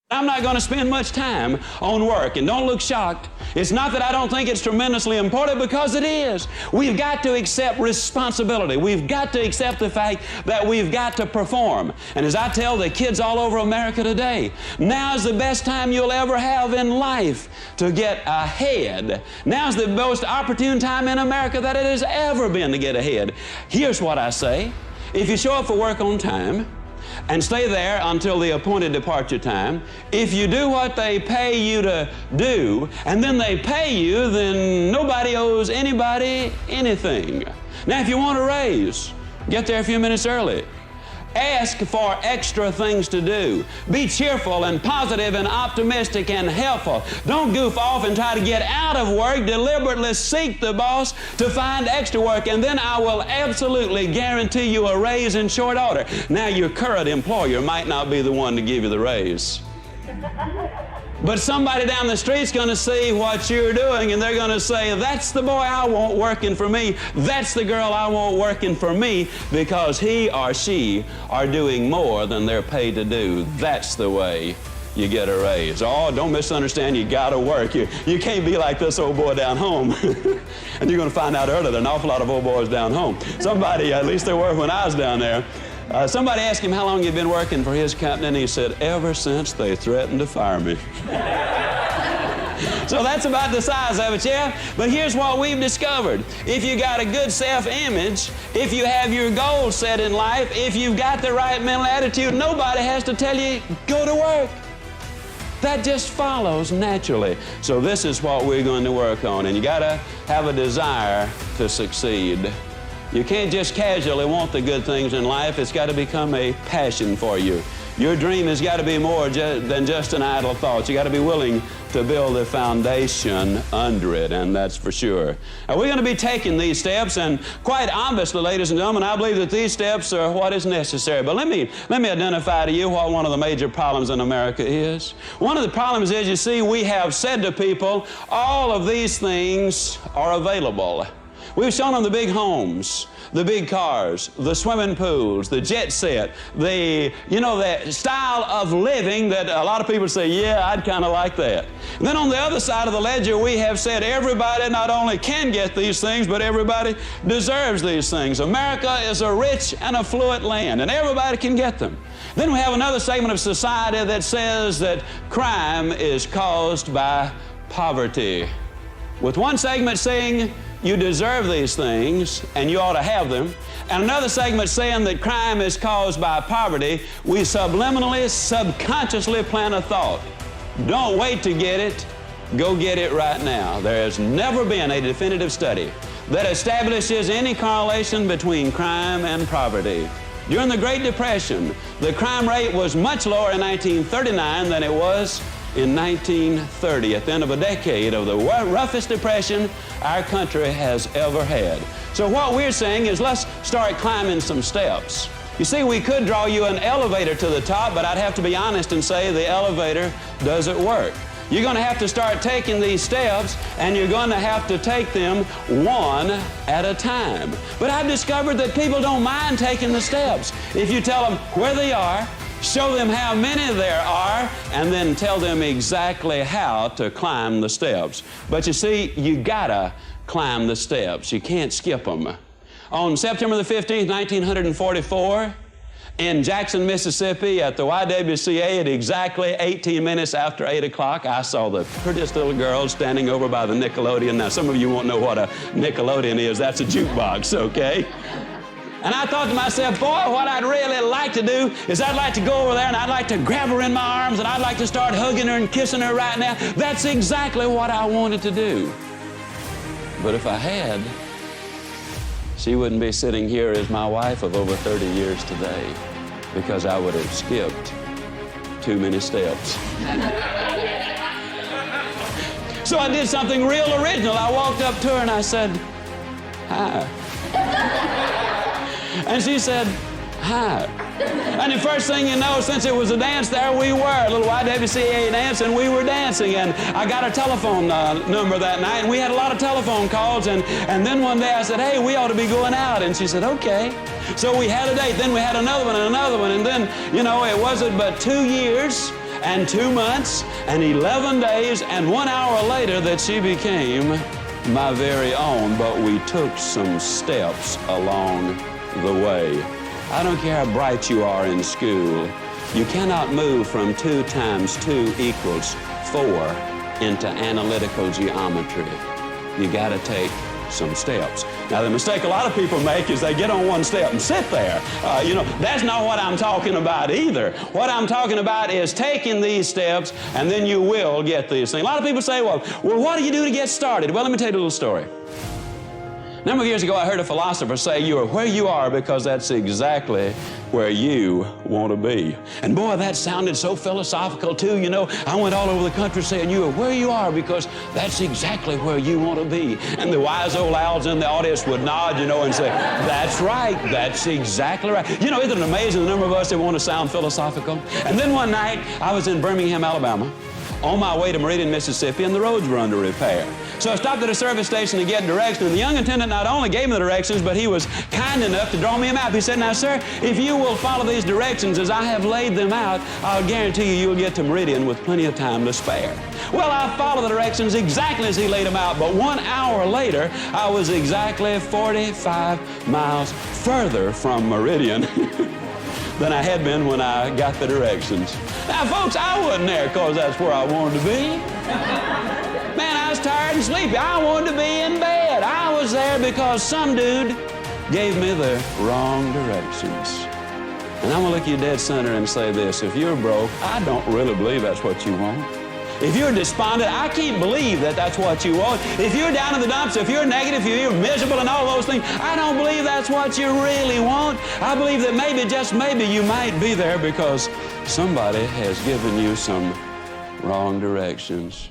I'm not going to spend much time on work, and don't look shocked. It's not that I don't think it's tremendously important, because it is. We've got to accept responsibility. We've got to accept the fact that we've got to perform. And as I tell the kids all over America today, now is the best time you'll ever have in life to get ahead. Now's the most opportune time in America that it has ever been to get ahead. Here's what I say. If you show up for work on time, and stay there until the appointed departure time. If you do what they pay you to do, and then they pay you, then nobody owes anybody anything. Now, if you want a raise, get there a few minutes early. Ask for extra things to do. Be cheerful and positive and optimistic and helpful. Don't goof off and try to get out of work. Deliberately seek the boss to find extra work, and then I will absolutely guarantee you a raise in short order. Now, your current employer might not be the one to give you the raise. But somebody down the street's going to see what you're doing, and they're going to say, that's the boy I want working for me. That's the girl I want working for me, because he or she are doing more than they're paid to do. That's the way you get a raise. Oh, don't misunderstand, you got to work. You can't be like this old boy down home. And you're going to find out earlier, there are an awful lot of old boys down home. Somebody, at least there were when I was down there, somebody asked him how long he'd been working for his company, and he said, ever since they threatened to fire me. So that's about the size of it, yeah? But here's what we've discovered. If you got a good self-image, if you have your goals set in life, if you've got the right mental attitude, nobody has to tell you, go to work. That just follows naturally. So this is what we're going to work on, and you got to have a desire to succeed. You can't just casually want the good things in life. It's got to become a passion for you. Your dream has got to be more than just an idle thought. You got to be willing to build a foundation under it, and that's for sure. Now, we're going to be taking these steps, and quite obviously, ladies and gentlemen, I believe that these steps are what is necessary. But let me identify to you what one of the major problems in America is. One of the problems is, you see, we have said to people, all of these things are available. We've shown them the big homes, the big cars, the swimming pools, the jet set, the style of living that a lot of people say, yeah, I'd kind of like that. And then on the other side of the ledger, we have said everybody not only can get these things, but everybody deserves these things. America is a rich and affluent land, and everybody can get them. Then we have another segment of society that says that crime is caused by poverty, with one segment saying you deserve these things and you ought to have them, and another segment saying that crime is caused by poverty. We subliminally, subconsciously plant a thought. Don't wait to get it. Go get it right now. There has never been a definitive study that establishes any correlation between crime and poverty. During the Great Depression, the crime rate was much lower in 1939 than it was in 1930, at the end of a decade of the roughest depression our country has ever had. So what we're saying is, let's start climbing some steps. You see, we could draw you an elevator to the top, but I'd have to be honest and say the elevator doesn't work. You're going to have to start taking these steps, and you're going to have to take them one at a time. But I've discovered that people don't mind taking the steps. If you tell them where they are, show them how many there are, and then tell them exactly how to climb the steps. But you see, you gotta climb the steps. You can't skip them. On September the 15th, 1944, in Jackson, Mississippi, at the YWCA at exactly 18 minutes after 8 o'clock, I saw the prettiest little girl standing over by the Nickelodeon. Now, some of you won't know what a Nickelodeon is. That's a jukebox, okay? And I thought to myself, boy, what I'd really like to do is I'd like to go over there and I'd like to grab her in my arms and I'd like to start hugging her and kissing her right now. That's exactly what I wanted to do. But if I had, she wouldn't be sitting here as my wife of over 30 years today, because I would have skipped too many steps. So I did something real original. I walked up to her and I said, hi. And she said, hi. And the first thing you know, since it was a dance, there we were, a little YWCA dance, and we were dancing. And I got her telephone number that night, and we had a lot of telephone calls. And then one day I said, hey, we ought to be going out. And she said, okay. So we had a date. Then we had another one and another one. And then, it wasn't but 2 years and 2 months and 11 days and 1 hour later that she became my very own, but we took some steps along the way. I don't care how bright you are in school, you cannot move from 2 times 2 equals 4 into analytical geometry. You got to take some steps. Now, the mistake a lot of people make is they get on one step and sit there. That's not what I'm talking about either. What I'm talking about is taking these steps, and then you will get these things. A lot of people say, well, what do you do to get started? Well, let me tell you a little story. A number of years ago, I heard a philosopher say, you are where you are because that's exactly where you want to be. And boy, that sounded so philosophical too. I went all over the country saying, you are where you are because that's exactly where you want to be. And the wise old owls in the audience would nod, and say, that's right, that's exactly right. Isn't it amazing the number of us that want to sound philosophical? And then one night, I was in Birmingham, Alabama, on my way to Meridian, Mississippi, and the roads were under repair. So I stopped at a service station to get directions, and the young attendant not only gave me the directions, but he was kind enough to draw me a map. He said, now, sir, if you will follow these directions as I have laid them out, I'll guarantee you'll get to Meridian with plenty of time to spare. Well, I followed the directions exactly as he laid them out, but 1 hour later, I was exactly 45 miles further from Meridian than I had been when I got the directions. Now, folks, I wasn't there because that's where I wanted to be. Man, I was tired and sleepy. I wanted to be in bed. I was there because some dude gave me the wrong directions. And I'm going to look you dead center and say this. If you're broke, I don't really believe that's what you want. If you're despondent, I can't believe that that's what you want. If you're down in the dumps, if you're negative, if you're miserable and all those things, I don't believe that's what you really want. I believe that maybe, just maybe, you might be there because somebody has given you some wrong directions.